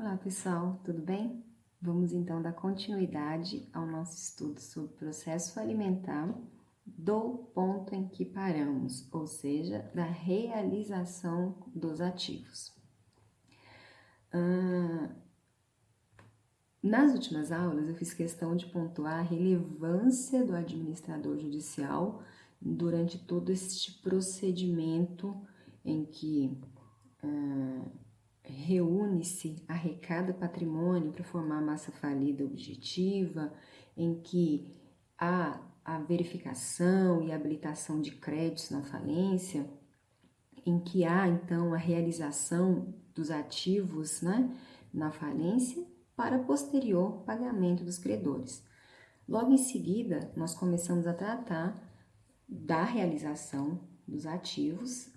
Olá pessoal, tudo bem? Vamos então dar continuidade ao nosso estudo sobre o processo alimentar do ponto em que paramos, ou seja, da realização dos ativos. Nas últimas aulas eu fiz questão de pontuar a relevância do administrador judicial durante todo este procedimento em que reúne-se, arrecada patrimônio para formar a massa falida objetiva, em que há a verificação e habilitação de créditos na falência, em que há então a realização dos ativos, na falência para posterior pagamento dos credores. Logo em seguida, nós começamos a tratar da realização dos ativos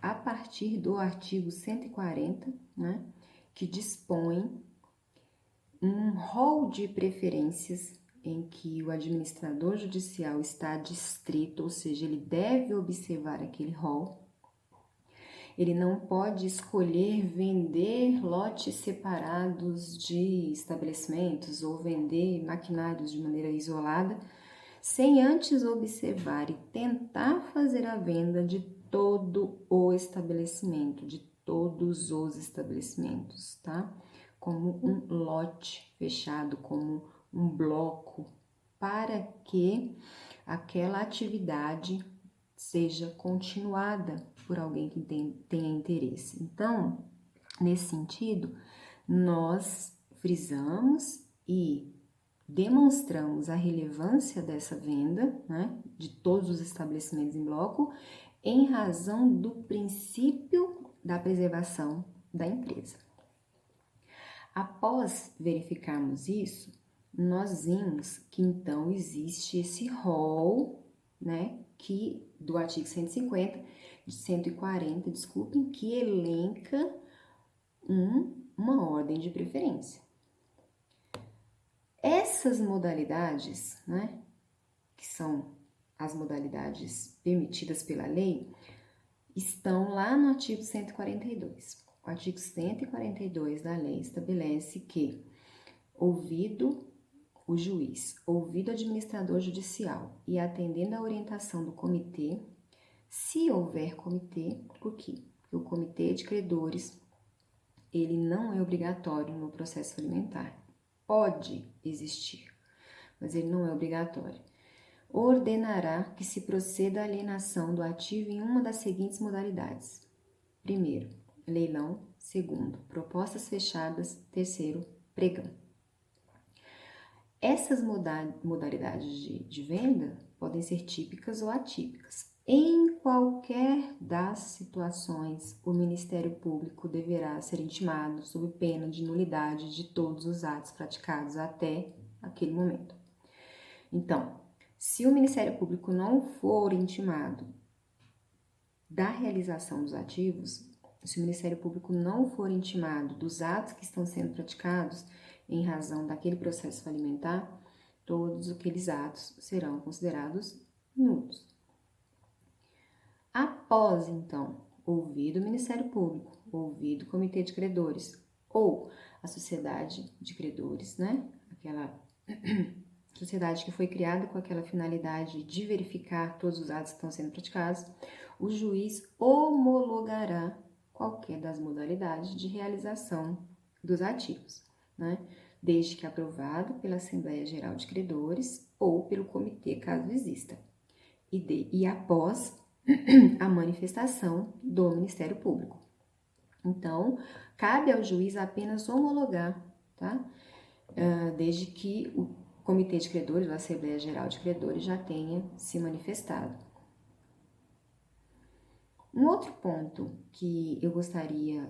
a partir do artigo 140, que dispõe um rol de preferências em que o administrador judicial está distrito, ou seja, ele deve observar aquele rol. Ele não pode escolher vender lotes separados de estabelecimentos ou vender maquinários de maneira isolada, sem antes observar e tentar fazer a venda de todo o estabelecimento, de todos os estabelecimentos, tá? Como um lote fechado, como um bloco, para que aquela atividade seja continuada por alguém que tenha interesse. Então, nesse sentido, nós frisamos e demonstramos a relevância dessa venda, de todos os estabelecimentos em bloco, em razão do princípio da preservação da empresa. Após verificarmos isso, nós vimos que então existe esse rol, que do artigo 140, que elenca uma ordem de preferência. Essas modalidades, que são as modalidades permitidas pela lei, estão lá no artigo 142. O artigo 142 da lei estabelece que, ouvido o juiz, ouvido o administrador judicial e atendendo à orientação do comitê, se houver comitê, por quê? Porque o comitê de credores, ele não é obrigatório no processo alimentar. Pode existir, mas ele não é obrigatório. Ordenará que se proceda à alienação do ativo em uma das seguintes modalidades. Primeiro, leilão. Segundo, propostas fechadas. Terceiro, pregão. Essas modalidades de venda podem ser típicas ou atípicas. Em qualquer das situações, o Ministério Público deverá ser intimado sob pena de nulidade de todos os atos praticados até aquele momento. Então, se o Ministério Público não for intimado da realização dos ativos, se o Ministério Público não for intimado dos atos que estão sendo praticados em razão daquele processo falimentar, todos aqueles atos serão considerados nulos. Após, então, ouvido o Ministério Público, ouvido o Comitê de Credores ou a Sociedade de Credores, aquela sociedade que foi criada com aquela finalidade de verificar todos os atos que estão sendo praticados, o juiz homologará qualquer das modalidades de realização dos ativos, desde que aprovado pela Assembleia Geral de Credores ou pelo comitê, caso exista, e após a manifestação do Ministério Público. Então, cabe ao juiz apenas homologar, desde que o Comitê de Credores, ou a Assembleia Geral de Credores, já tenha se manifestado. Um outro ponto que eu gostaria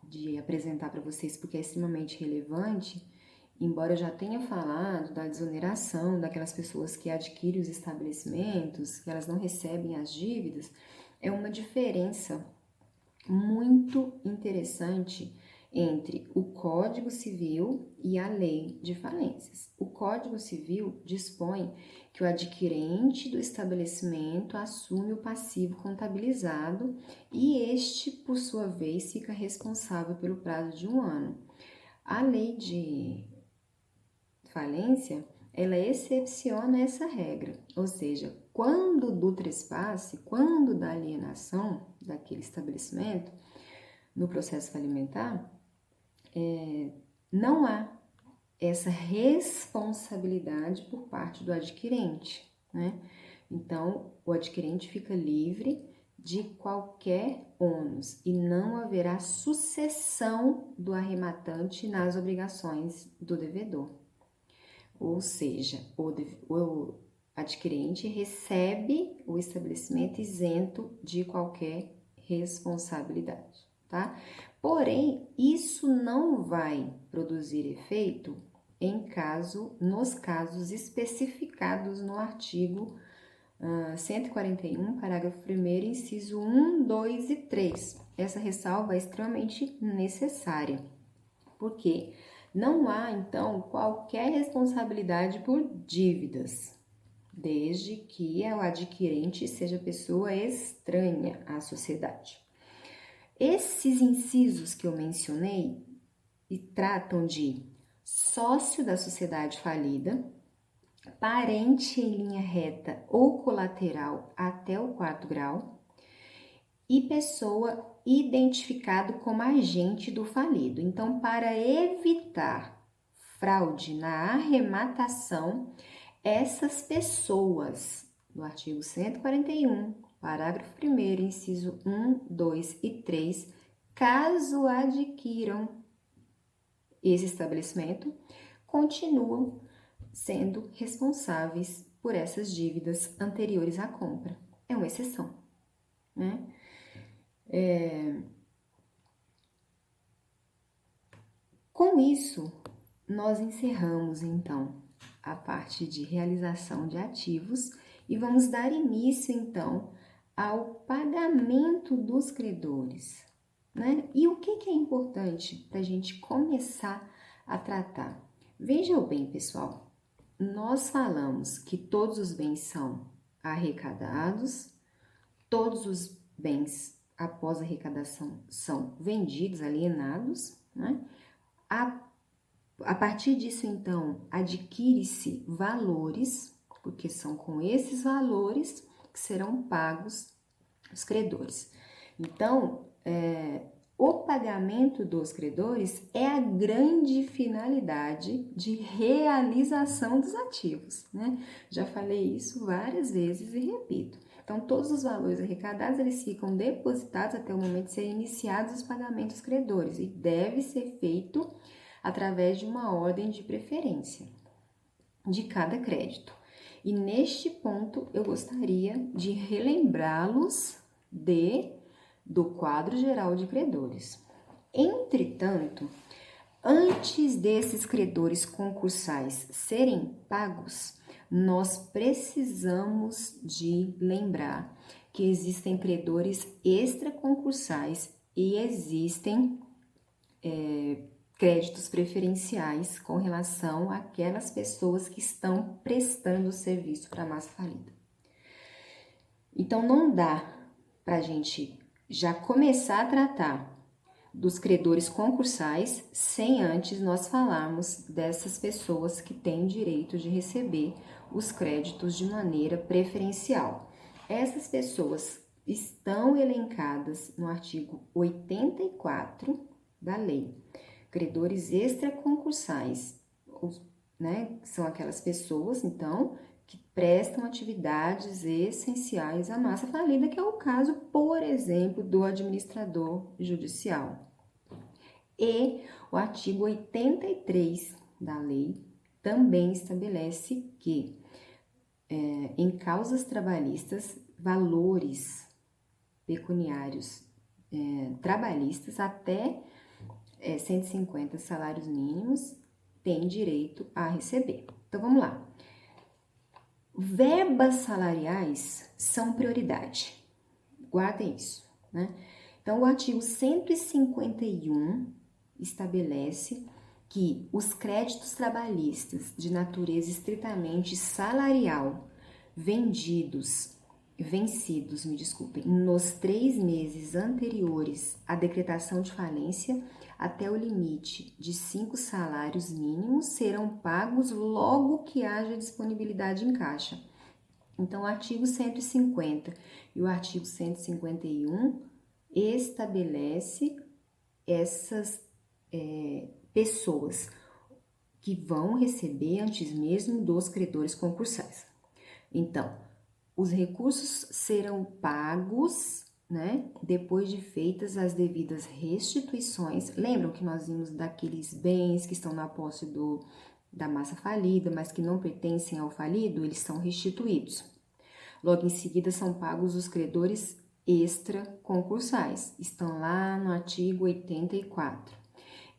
de apresentar para vocês, porque é extremamente relevante, embora eu já tenha falado da desoneração daquelas pessoas que adquirem os estabelecimentos, que elas não recebem as dívidas, é uma diferença muito interessante entre o Código Civil e a Lei de Falências. O Código Civil dispõe que o adquirente do estabelecimento assume o passivo contabilizado e este, por sua vez, fica responsável pelo prazo de 1 ano. A Lei de Falência, ela excepciona essa regra, ou seja, quando do trespasse, quando da alienação daquele estabelecimento, no processo falimentar, não há essa responsabilidade por parte do adquirente, né? Então, o adquirente fica livre de qualquer ônus e não haverá sucessão do arrematante nas obrigações do devedor. Ou seja, o adquirente recebe o estabelecimento isento de qualquer responsabilidade, tá? Porém, isso não vai produzir efeito nos casos especificados no artigo 141, parágrafo 1º, inciso 1, 2 e 3. Essa ressalva é extremamente necessária, porque não há, então, qualquer responsabilidade por dívidas, desde que o adquirente seja pessoa estranha à sociedade. Esses incisos que eu mencionei tratam de sócio da sociedade falida, parente em linha reta ou colateral até o 4º grau e pessoa identificado como agente do falido. Então, para evitar fraude na arrematação, essas pessoas, do artigo 141, parágrafo 1º, inciso 1, 2 e 3, caso adquiram esse estabelecimento, continuam sendo responsáveis por essas dívidas anteriores à compra. É uma exceção, né? Com isso, nós encerramos, então, a parte de realização de ativos e vamos dar início, então, ao pagamento dos credores, né? E o que é importante para a gente começar a tratar? Vejam bem, pessoal, nós falamos que todos os bens são arrecadados, todos os bens após a arrecadação são vendidos, alienados, né? A partir disso, então, adquire-se valores, porque são com esses valores que serão pagos os credores. Então, o pagamento dos credores é a grande finalidade de realização dos ativos, né? Já falei isso várias vezes e repito. Então, todos os valores arrecadados, eles ficam depositados até o momento de serem iniciados os pagamentos dos credores e deve ser feito através de uma ordem de preferência de cada crédito. E neste ponto, eu gostaria de relembrá-los do quadro geral de credores. Entretanto, antes desses credores concursais serem pagos, nós precisamos de lembrar que existem credores extraconcursais e existem créditos preferenciais com relação àquelas pessoas que estão prestando serviço para a massa falida. Então, não dá para a gente já começar a tratar dos credores concursais sem antes nós falarmos dessas pessoas que têm direito de receber os créditos de maneira preferencial. Essas pessoas estão elencadas no artigo 84 da lei. Credores extraconcursais, né, são aquelas pessoas, então, que prestam atividades essenciais à massa falida, que é o caso, por exemplo, do administrador judicial. E o artigo 83 da lei também estabelece que, em causas trabalhistas, valores pecuniários trabalhistas até 150 salários mínimos têm direito a receber. Então, vamos lá. Verbas salariais são prioridade. Guardem isso, né? Então, o artigo 151, estabelece que os créditos trabalhistas de natureza estritamente salarial vencidos, nos 3 meses anteriores à decretação de falência, até o limite de 5 salários mínimos, serão pagos logo que haja disponibilidade em caixa. Então, o artigo 150 e o artigo 151 estabelece essas pessoas que vão receber antes mesmo dos credores concursais. Então, os recursos serão pagos, né, depois de feitas as devidas restituições. Lembram que nós vimos daqueles bens que estão na posse da massa falida, mas que não pertencem ao falido, eles são restituídos. Logo em seguida são pagos os credores extraconcursais, estão lá no artigo 84.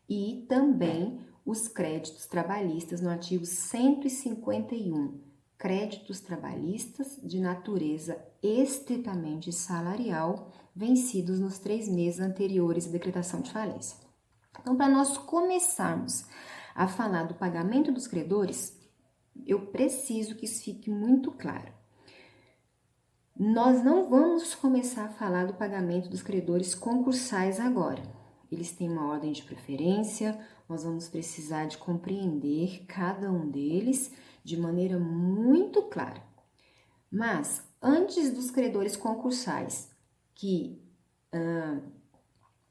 E também os créditos trabalhistas no artigo 151, créditos trabalhistas de natureza estritamente salarial, vencidos nos 3 meses anteriores à decretação de falência. Então, para nós começarmos a falar do pagamento dos credores, eu preciso que isso fique muito claro. Nós não vamos começar a falar do pagamento dos credores concursais agora. Eles têm uma ordem de preferência, nós vamos precisar de compreender cada um deles de maneira muito clara. Mas, antes dos credores concursais, que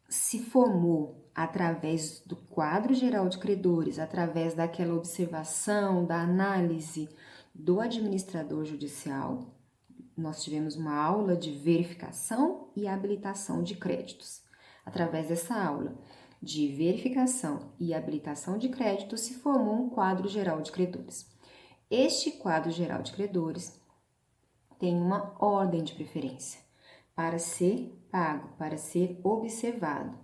se formou através do quadro geral de credores, através daquela observação, da análise do administrador judicial, nós tivemos uma aula de verificação e habilitação de créditos. Através dessa aula de verificação e habilitação de créditos, se formou um quadro geral de credores. Este quadro geral de credores tem uma ordem de preferência para ser pago, para ser observado,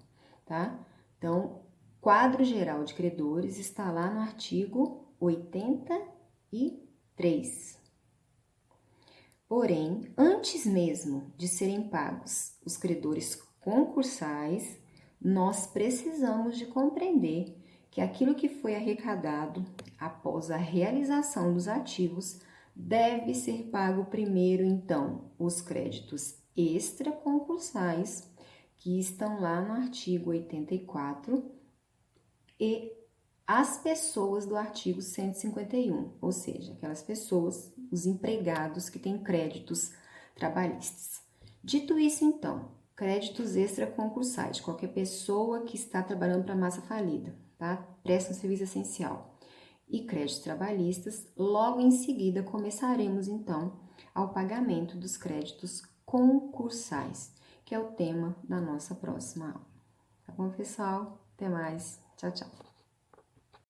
tá? Então, quadro geral de credores está lá no artigo 83. Porém, antes mesmo de serem pagos os credores concursais, nós precisamos de compreender que aquilo que foi arrecadado após a realização dos ativos deve ser pago primeiro, então, os créditos extraconcursais, que estão lá no artigo 84, e as pessoas do artigo 151, ou seja, aquelas pessoas, os empregados que têm créditos trabalhistas. Dito isso, então, créditos extraconcursais, qualquer pessoa que está trabalhando para a massa falida, tá? Presta um serviço essencial. E créditos trabalhistas, logo em seguida começaremos, então, ao pagamento dos créditos concursais, que é o tema da nossa próxima aula. Tá bom, pessoal? Até mais. Tchau, tchau.